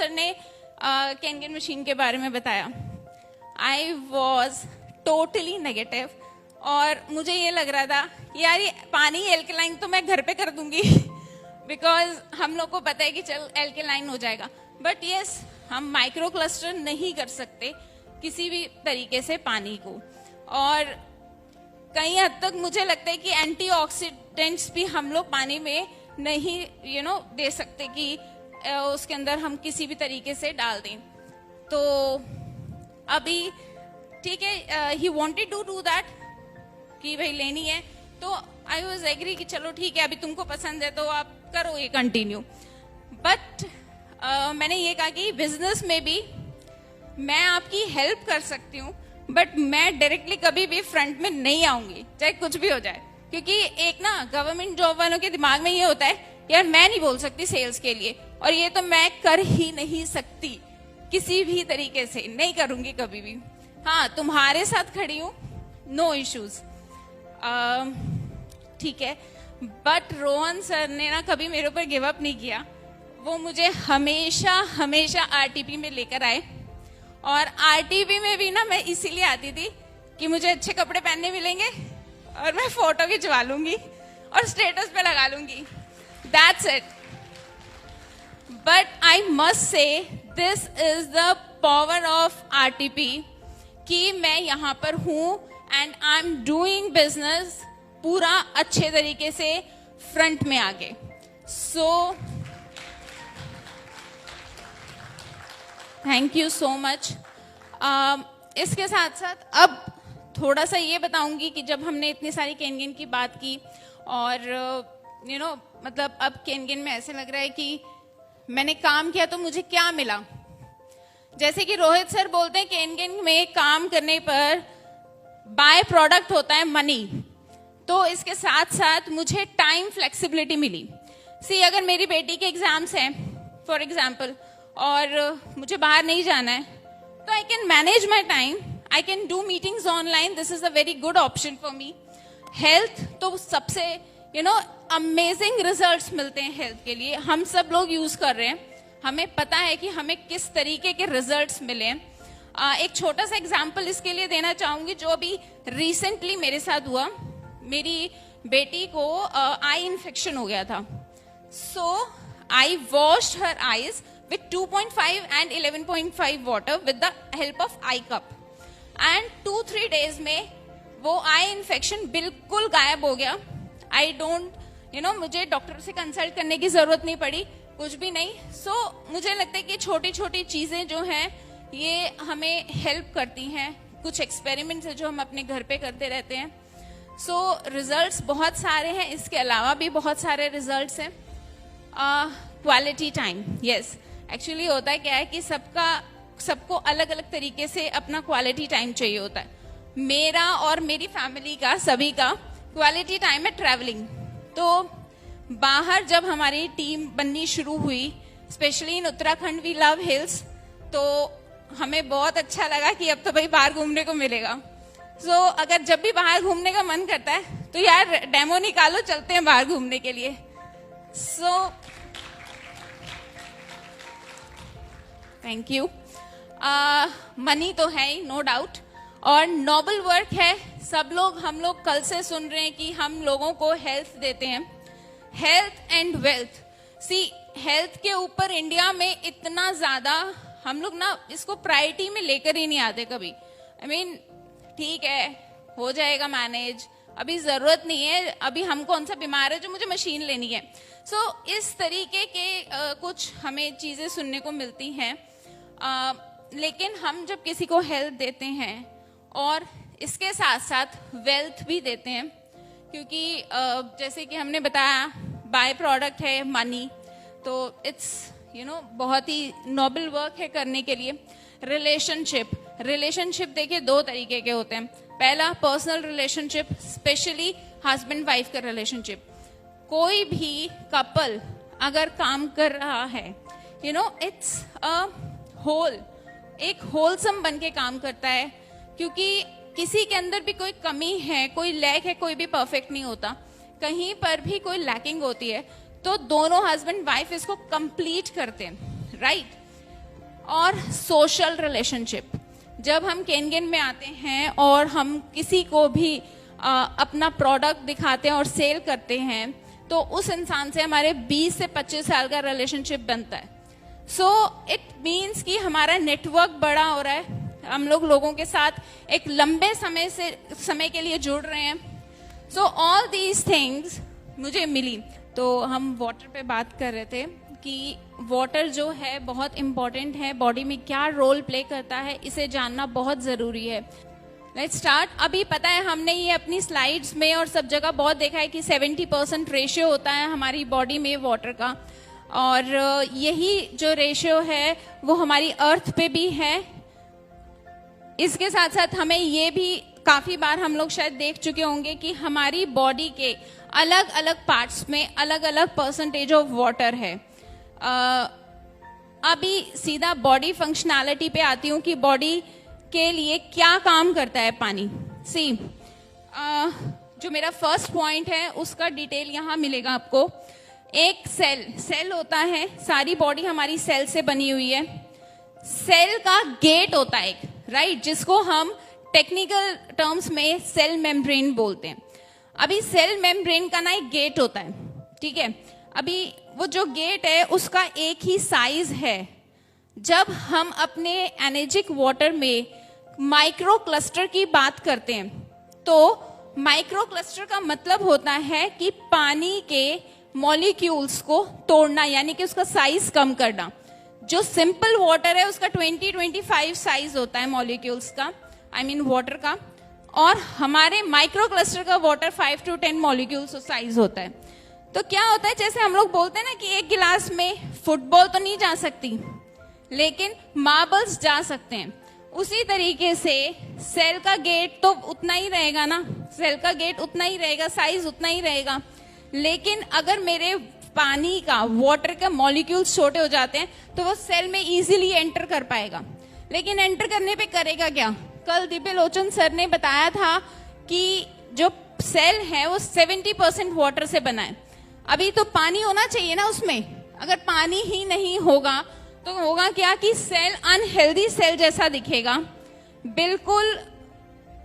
Sir ने कैनगन machine के बारे में बताया, आई वॉज टोटली नेगेटिव। और मुझे ये लग रहा था यार ये पानी एल्कलाइन तो मैं घर पे कर दूंगी बिकॉज हम लोग को पता है कि चल एल्कलाइन हो जाएगा, बट यस हम माइक्रो क्लस्टर नहीं कर सकते किसी भी तरीके से पानी को। और कई हद तक मुझे लगता है कि एंटीऑक्सीडेंट्स भी हम लोग पानी में नहीं दे सकते कि उसके अंदर हम किसी भी तरीके से डाल दें। तो अभी ठीक है, he wanted to do that कि भाई लेनी है, तो आई वाज एग्री कि चलो ठीक है अभी तुमको पसंद है तो आप करो ये कंटिन्यू। बट मैंने ये कहा कि बिजनेस में भी मैं आपकी हेल्प कर सकती हूँ, बट मैं डायरेक्टली कभी भी फ्रंट में नहीं आऊंगी चाहे कुछ भी हो जाए, क्योंकि एक ना गवर्नमेंट जॉब वालों के दिमाग में ये होता है यार मैं नहीं बोल सकती सेल्स के लिए, और ये तो मैं कर ही नहीं सकती किसी भी तरीके से, नहीं करूंगी कभी भी। हाँ तुम्हारे साथ खड़ी हूँ, नो इश्यूज, ठीक है। बट रोहन सर ने ना कभी मेरे ऊपर गिव अप नहीं किया, वो मुझे हमेशा हमेशा आरटीपी में लेकर आए। और आरटीपी में भी ना मैं इसीलिए आती थी कि मुझे अच्छे कपड़े पहनने मिलेंगे और मैं फोटो खिंचवा लूंगी और स्टेटस पे लगा लूंगी, that's it. But I must say this is the power of RTP कि मैं यहाँ पर हूँ and I am doing business पूरा अच्छे तरीके से फ्रंट में आगे। So thank you so much. इसके साथ साथ अब थोड़ा सा ये बताऊंगी कि जब हमने इतनी सारी कैनगन की बात की और मतलब अब कैनगन में ऐसे लग रहा है कि मैंने काम किया तो मुझे क्या मिला। जैसे कि रोहित सर बोलते हैं कैनगन में काम करने पर बाय प्रोडक्ट होता है मनी, तो इसके साथ साथ मुझे टाइम फ्लेक्सिबिलिटी मिली। सी अगर मेरी बेटी के एग्जाम्स हैं फॉर एग्जाम्पल और मुझे बाहर नहीं जाना है, तो I can manage my time, I can do meetings online, this is a very good option for me. Health तो सबसे अमेजिंग रिजल्ट्स मिलते हैं हेल्थ के लिए, हम सब लोग यूज कर रहे हैं, हमें पता है कि हमें किस तरीके के रिजल्ट्स मिले हैं। एक छोटा सा एग्जाम्पल इसके लिए देना चाहूंगी जो अभी रिसेंटली मेरे साथ हुआ। मेरी बेटी को आई इन्फेक्शन हो गया था, so I washed her eyes with 2.5 and 11.5 water with the help of eye cup and 2-3 days में वो आई इन्फेक्शन बिल्कुल गायब हो गया। आई डोंट मुझे डॉक्टर से कंसल्ट करने की जरूरत नहीं पड़ी, कुछ भी नहीं। सो मुझे लगता है कि छोटी छोटी चीजें जो हैं ये हमें हेल्प करती हैं। कुछ एक्सपेरिमेंट्स है जो हम अपने घर पे करते रहते हैं। सो रिजल्ट्स बहुत सारे हैं, इसके अलावा भी बहुत सारे रिजल्ट्स हैं। क्वालिटी टाइम, यस एक्चुअली होता है क्या है कि सबको अलग अलग तरीके से अपना क्वालिटी टाइम चाहिए होता है। मेरा और मेरी फैमिली का सभी का क्वालिटी टाइम है ट्रैवलिंग। तो बाहर जब हमारी टीम बननी शुरू हुई, specially in Uttarakhand we love hills, तो हमें बहुत अच्छा लगा कि अब तो भाई बाहर घूमने को मिलेगा। सो अगर जब भी बाहर घूमने का मन करता है तो यार डेमो निकालो, चलते हैं बाहर घूमने के लिए। So thank you. मनी तो है ही नो डाउट, और नोबल वर्क है। सब लोग हम लोग कल से सुन रहे हैं कि हम लोगों को हेल्थ देते हैं, health and wealth. See health के ऊपर इंडिया में इतना ज्यादा हम लोग ना इसको प्रायोरिटी में लेकर ही नहीं आते कभी। आई मीन ठीक है हो जाएगा मैनेज, अभी जरूरत नहीं है, अभी हम कौन सा बीमार है जो मुझे मशीन लेनी है। सो इस तरीके के कुछ हमें चीजें सुनने को मिलती हैं। लेकिन हम जब किसी को हेल्थ देते हैं और इसके साथ साथ वेल्थ भी देते हैं, क्योंकि जैसे कि हमने बताया बाय प्रोडक्ट है मनी, तो इट्स बहुत ही नोबल वर्क है करने के लिए। रिलेशनशिप देखिए दो तरीके के होते हैं। पहला personal relationship, specially husband wife का रिलेशनशिप। कोई भी कपल अगर काम कर रहा है इट्स अ होल, एक होलसम बन के काम करता है, क्योंकि किसी के अंदर भी कोई कमी है, कोई लैक है, कोई भी परफेक्ट नहीं होता, कहीं पर भी कोई लैकिंग होती है तो दोनों हस्बैंड वाइफ इसको कंप्लीट करते हैं, राइट। और सोशल रिलेशनशिप। जब हम केनगेन में आते हैं और हम किसी को भी अपना प्रोडक्ट दिखाते हैं और सेल करते हैं, तो उस इंसान से हमारे 20 से 25 साल का रिलेशनशिप बनता है। सो इट मीन्स कि हमारा नेटवर्क बड़ा हो रहा है, हम लोगों के साथ एक लंबे समय के लिए जुड़ रहे हैं। सो ऑल दीज थिंग्स मुझे मिली। तो हम वाटर पे बात कर रहे थे कि वाटर जो है बहुत इम्पोर्टेंट है, बॉडी में क्या रोल प्ले करता है इसे जानना बहुत ज़रूरी है। Let's start. अभी पता है हमने ये अपनी स्लाइड्स में और सब जगह बहुत देखा है कि 70% रेशियो होता है हमारी बॉडी में वाटर का, और यही जो रेशियो है वो हमारी अर्थ पे भी है। इसके साथ साथ हमें ये भी काफ़ी बार हम लोग शायद देख चुके होंगे कि हमारी बॉडी के अलग अलग पार्ट्स में अलग अलग परसेंटेज ऑफ वाटर है। अभी सीधा बॉडी फंक्शनैलिटी पे आती हूँ कि बॉडी के लिए क्या काम करता है पानी। सी जो मेरा फर्स्ट पॉइंट है उसका डिटेल यहाँ मिलेगा आपको। एक सेल होता है, सारी बॉडी हमारी सेल से बनी हुई है। सेल का गेट होता है एक, राइट, जिसको हम टेक्निकल टर्म्स में सेल मेम्ब्रेन बोलते हैं। अभी सेल मेम्ब्रेन का ना एक गेट होता है, ठीक है। अभी वो जो गेट है उसका एक ही साइज है। जब हम अपने एनर्जिक वाटर में माइक्रो क्लस्टर की बात करते हैं, तो माइक्रो क्लस्टर का मतलब होता है कि पानी के मॉलिक्यूल्स को तोड़ना, यानी कि उसका साइज कम करना। जो सिंपल वाटर है उसका 20-25 साइज होता है मॉलिक्यूल्स का, आई मीन वाटर का, और हमारे माइक्रो क्लस्टर का वाटर 5 to 10 मॉलिक्यूल्स साइज होता है। तो क्या होता है, जैसे हम लोग बोलते हैं ना कि एक गिलास में फुटबॉल तो नहीं जा सकती लेकिन मार्बल्स जा सकते हैं, उसी तरीके से सेल का गेट तो उतना ही रहेगा ना, सेल का गेट उतना ही रहेगा, साइज उतना ही रहेगा। लेकिन अगर मेरे पानी का, वाटर का मॉलिक्यूल्स छोटे हो जाते हैं तो वो सेल में इजीली एंटर कर पाएगा। लेकिन एंटर करने पे करेगा क्या? कल दिव्य लोचन सर ने बताया था कि जो सेल है वो 70% वाटर से बना है। अभी तो पानी होना चाहिए ना उसमें, अगर पानी ही नहीं होगा तो होगा क्या कि सेल अनहेल्दी सेल जैसा दिखेगा, बिल्कुल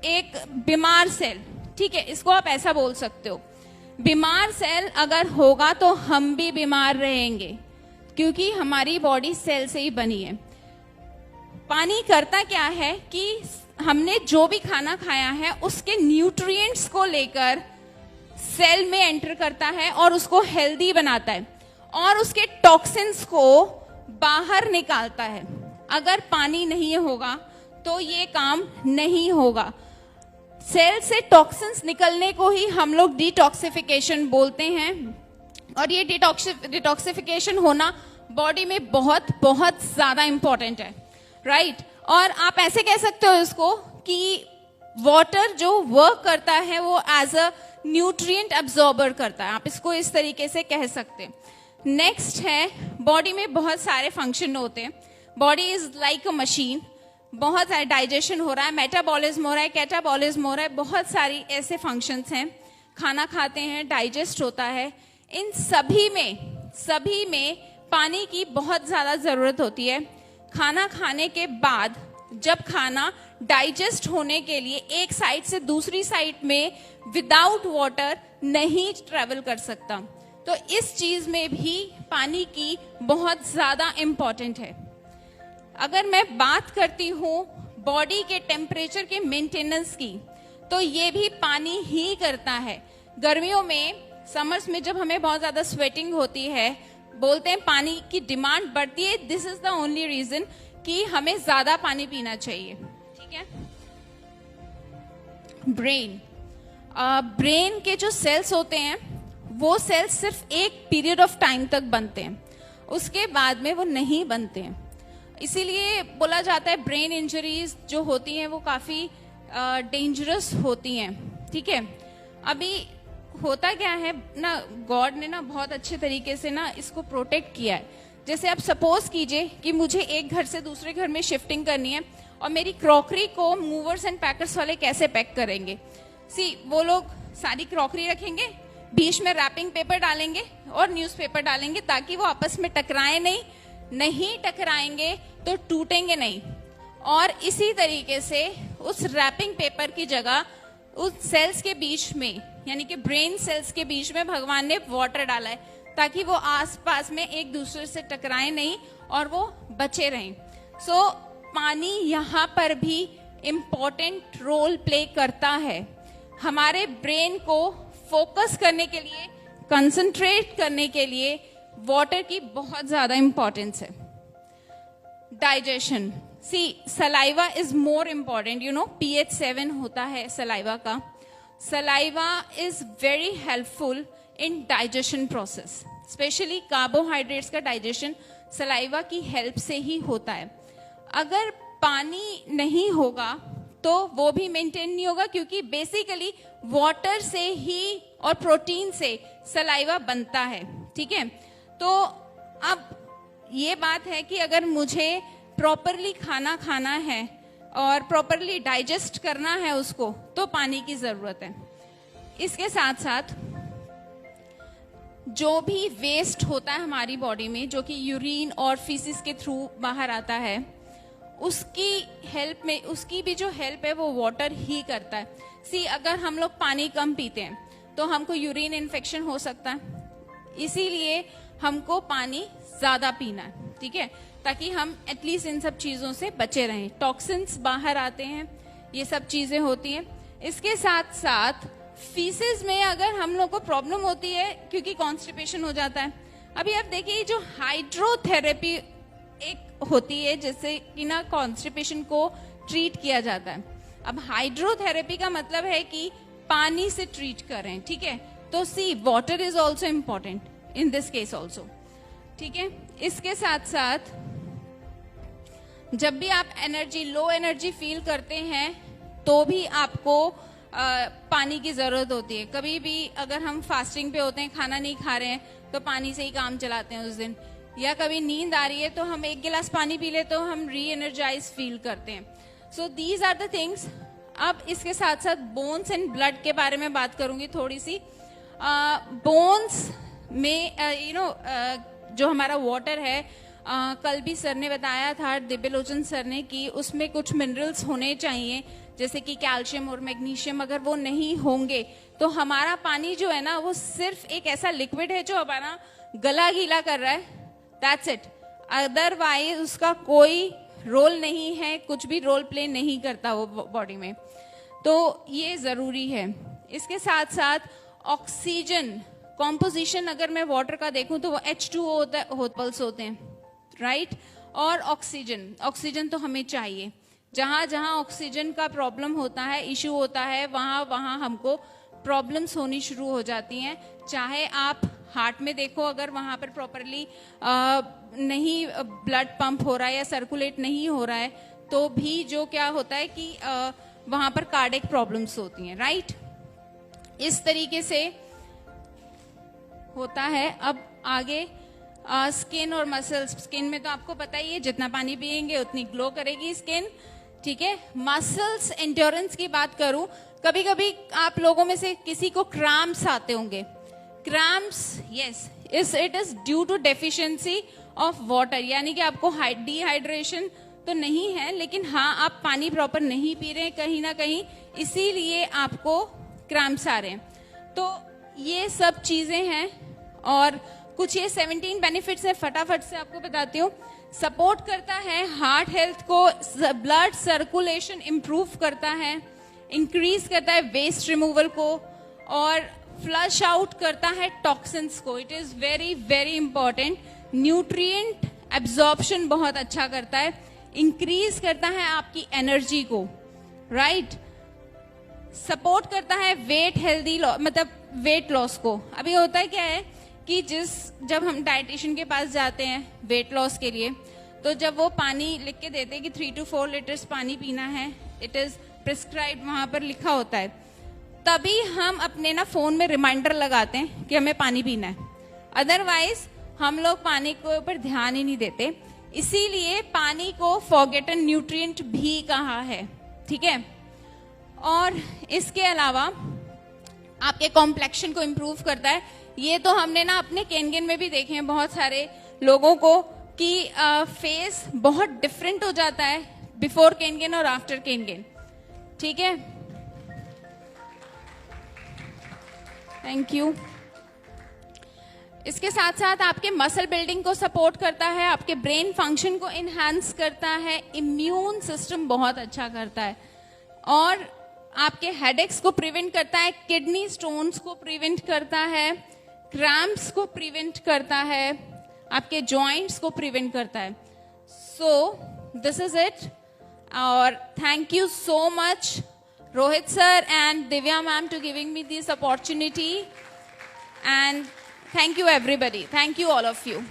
एक बीमार सेल, ठीक है, इसको आप ऐसा बोल सकते हो। बीमार सेल अगर होगा तो हम भी बीमार रहेंगे, क्योंकि हमारी बॉडी सेल से ही बनी है। पानी करता क्या है कि हमने जो भी खाना खाया है उसके न्यूट्रिएंट्स को लेकर सेल में एंटर करता है और उसको हेल्दी बनाता है और उसके टॉक्सिन्स को बाहर निकालता है। अगर पानी नहीं होगा तो ये काम नहीं होगा। सेल से टॉक्सिन्स निकलने को ही हम लोग डिटॉक्सिफिकेशन बोलते हैं, और ये डिटॉक्सिफिकेशन होना बॉडी में बहुत बहुत ज्यादा इंपॉर्टेंट है, राइट। और आप ऐसे कह सकते हो इसको कि वाटर जो वर्क करता है वो एज अ न्यूट्रिएंट एब्जॉर्बर करता है, आप इसको इस तरीके से कह सकते हैं। नेक्स्ट है, बॉडी में बहुत सारे फंक्शन होते हैं। Body is like a machine, बहुत सारे डाइजेशन हो रहा है, मेटाबॉलिज्म हो रहा है, कैटाबॉलिज्म हो रहा है, बहुत सारी ऐसे फंक्शंस हैं। खाना खाते हैं, डाइजेस्ट होता है, इन सभी में पानी की बहुत ज्यादा जरूरत होती है। खाना खाने के बाद जब खाना डाइजेस्ट होने के लिए एक साइड से दूसरी साइड में विदाउट वाटर नहीं ट्रेवल कर सकता, तो इस चीज में भी पानी की बहुत ज्यादा इंपॉर्टेंट है। अगर मैं बात करती हूँ बॉडी के टेम्परेचर के मेंटेनेंस की, तो ये भी पानी ही करता है। गर्मियों में, समर्स में जब हमें बहुत ज्यादा स्वेटिंग होती है, बोलते हैं पानी की डिमांड बढ़ती है। This is the only reason कि हमें ज्यादा पानी पीना चाहिए, ठीक है। ब्रेन के जो सेल्स होते हैं वो सेल्स सिर्फ एक पीरियड ऑफ टाइम तक बनते हैं, उसके बाद में वो नहीं बनते हैं। इसीलिए बोला जाता है ब्रेन इंजरीज जो होती हैं वो काफी डेंजरस होती हैं, ठीक है। अभी होता क्या है ना, गॉड ने ना बहुत अच्छे तरीके से ना इसको प्रोटेक्ट किया है। जैसे आप सपोज कीजिए कि मुझे एक घर से दूसरे घर में शिफ्टिंग करनी है और मेरी क्रॉकरी को मूवर्स एंड पैकर्स वाले कैसे पैक करेंगे। वो लोग सारी क्रॉकरी रखेंगे, बीच में रैपिंग पेपर डालेंगे और न्यूज़पेपर डालेंगे ताकि वो आपस में टकराए नहीं, नहीं टकराएंगे तो टूटेंगे नहीं। और इसी तरीके से उस रैपिंग पेपर की जगह उस सेल्स के बीच में, यानी कि ब्रेन सेल्स के बीच में भगवान ने वाटर डाला है, ताकि वो आसपास में एक दूसरे से टकराए नहीं और वो बचे रहें। सो पानी यहाँ पर भी इम्पोर्टेंट रोल प्ले करता है। हमारे ब्रेन को फोकस करने के लिए, कंसंट्रेट करने के लिए वाटर की बहुत ज्यादा इंपॉर्टेंस है। Digestion, see saliva is more important, you know pH 7 होता है सलाइवा का। Saliva is very helpful in digestion process, specially carbohydrates का डाइजेशन सलाइवा की हेल्प से ही होता है। अगर पानी नहीं होगा तो वो भी मेंटेन नहीं होगा, क्योंकि बेसिकली वाटर से ही और प्रोटीन से सलाइवा बनता है, ठीक है। तो अब ये बात है कि अगर मुझे प्रॉपरली खाना खाना है और प्रॉपरली डाइजेस्ट करना है उसको, तो पानी की जरूरत है। इसके साथ साथ जो भी वेस्ट होता है हमारी बॉडी में, जो कि यूरिन और फीसिस के थ्रू बाहर आता है, उसकी हेल्प में, उसकी भी जो हेल्प है वो वाटर ही करता है। सी अगर हम लोग पानी कम पीते हैं तो हमको यूरिन इन्फेक्शन हो सकता है, इसीलिए हमको पानी ज्यादा पीना है, ठीक है, ताकि हम एटलीस्ट इन सब चीजों से बचे रहें। टॉक्सिन्स बाहर आते हैं, ये सब चीजें होती हैं। इसके साथ साथ फीसिस में अगर हम लोग को प्रॉब्लम होती है क्योंकि कॉन्स्टिपेशन हो जाता है। अभी आप देखिए जो हाइड्रोथेरेपी एक होती है जिससे कि ना कॉन्स्टिपेशन को ट्रीट किया जाता है। अब हाइड्रोथेरेपी का मतलब है कि पानी से ट्रीट करें, ठीक है। तो sea water is also important in this case also, ठीक है। इसके साथ साथ जब भी आप लो एनर्जी फील करते हैं तो भी आपको पानी की जरूरत होती है। कभी भी अगर हम फास्टिंग पे होते हैं, खाना नहीं खा रहे हैं, तो पानी से ही काम चलाते हैं उस दिन, या कभी नींद आ रही है तो हम 1 गिलास पानी पी ले तो हम री एनर्जाइज फील करते हैं। So these are the things. अब इसके साथ साथ बोन्स एंड ब्लड के बारे में बात करूंगी थोड़ी सी। बोन्स में जो हमारा वाटर है, कल भी सर ने बताया था, दिव्यलोचन सर ने, कि उसमें कुछ मिनरल्स होने चाहिए, जैसे कि कैल्शियम और मैग्नीशियम। अगर वो नहीं होंगे तो हमारा पानी जो है ना, वो सिर्फ एक ऐसा लिक्विड है जो हमारा गला गीला कर रहा है, दैट्स इट। अदरवाइज उसका कोई रोल नहीं है, कुछ भी रोल प्ले नहीं करता वो बॉडी में, तो ये जरूरी है। इसके साथ साथ ऑक्सीजन कॉम्पोजिशन, अगर मैं वाटर का देखूं तो वो H2O होते हैं, राइट। और ऑक्सीजन तो हमें चाहिए। जहां जहां ऑक्सीजन का प्रॉब्लम होता है, इशू होता है, वहां वहां हमको प्रॉब्लम्स होनी शुरू हो जाती हैं। चाहे आप हार्ट में देखो, अगर वहां पर प्रॉपरली नहीं ब्लड पंप हो रहा है या सर्कुलेट नहीं हो रहा है, तो भी जो क्या होता है कि वहां पर कार्डियक प्रॉब्लम्स होती हैं, राइट। इस तरीके से होता है। अब आगे स्किन और मसल्स। स्किन में तो आपको पता ही है, जितना पानी पिएंगे उतनी ग्लो करेगी स्किन, ठीक है। मसल्स एंड्योरेंस की बात करूं, कभी कभी आप लोगों में से किसी को क्रैम्प्स आते होंगे। Cramps, yes, it is due to deficiency of water, यानी कि आपको डिहाइड्रेशन तो नहीं है, लेकिन हाँ आप पानी प्रॉपर नहीं पी रहे हैं कहीं ना कहीं, इसीलिए आपको क्रैम्प्स आ रहे हैं। तो ये सब चीजें हैं, और कुछ ये 17 बेनिफिट्स है, फटाफट से आपको बताती हूँ। सपोर्ट करता है हार्ट हेल्थ को, ब्लड सर्कुलेशन इंप्रूव करता है, इंक्रीज करता है वेस्ट रिमूवल को, और फ्लश आउट करता है टॉक्सिन्स को। It is very very important. Nutrient absorption बहुत अच्छा करता है, इंक्रीज करता है आपकी एनर्जी को, राइट। सपोर्ट करता है वेट हेल्दी, मतलब वेट लॉस को। अभी होता है क्या है कि जब हम डाइटिशियन के पास जाते हैं वेट लॉस के लिए, तो जब वो पानी लिख के देते हैं कि 3 to 4 लीटर्स पानी पीना है, इट इज प्रिस्क्राइब्ड, वहां पर लिखा होता है, तभी हम अपने ना फोन में रिमाइंडर लगाते हैं कि हमें पानी पीना है। अदरवाइज हम लोग पानी के ऊपर ध्यान ही नहीं देते, इसीलिए पानी को फॉरगेटन न्यूट्रिएंट भी कहा है, ठीक है। और इसके अलावा आपके कॉम्प्लेक्शन को इम्प्रूव करता है। ये तो हमने ना अपने केनगेन में भी देखे हैं, बहुत सारे लोगों को कि फेस बहुत डिफरेंट हो जाता है बिफोर केन गेन और आफ्टर केन गेन। ठीक है, थैंक यू। इसके साथ साथ आपके मसल बिल्डिंग को सपोर्ट करता है, आपके ब्रेन फंक्शन को इनहांस करता है, इम्यून सिस्टम बहुत अच्छा करता है, और आपके हेडेक्स को प्रिवेंट करता है, किडनी स्टोन्स को प्रिवेंट करता है, क्रैम्प्स को प्रिवेंट करता है, आपके जॉइंट्स को प्रिवेंट करता है। सो दिस इज इट, और thank you so much Rohit sir and Divya ma'am to giving me this opportunity, and thank you everybody. Thank you all of you.